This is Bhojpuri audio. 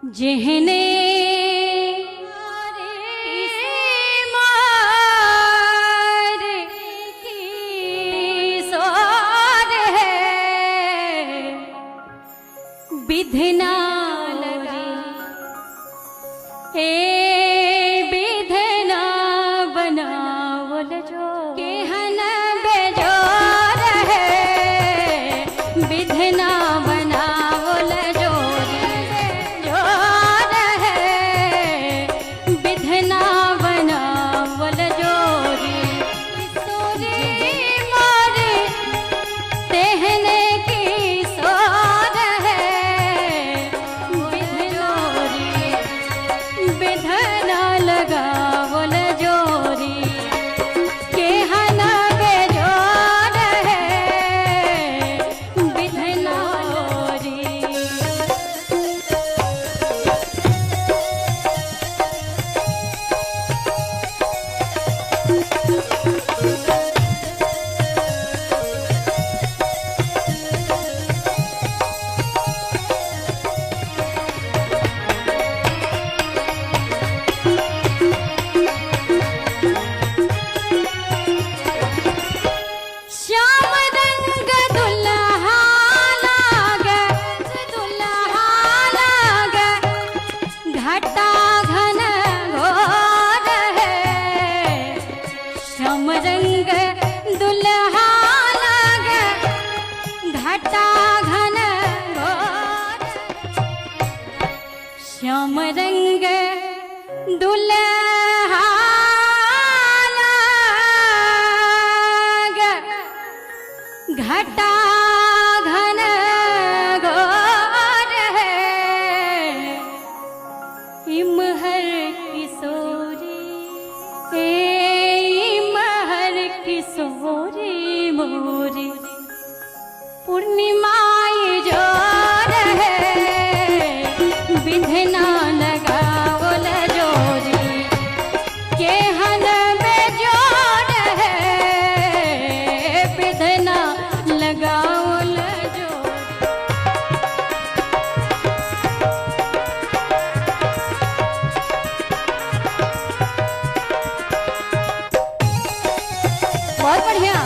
जिहने विधना लगी विधना बनावल जो केहन बेजोर है विधना बनावल जोरी जोर है विधना बनावल जोरी सोरी मोरे तेहने की सोर है विधना लगावल जोरी केहन बेजोर है विधना जोरी। घटा घन घोर है श्याम रंग दुल्हा लाग घटा घन घोर श्याम रंग दुल्हा लाग घटा घन घोर है इमहर किशोरी इमहर किशोरी मोरी पूर्णिमाई जोर है विधना लगावल जोरी केहन बेजोर है विधना लगावल जोरी। बहुत बढ़िया।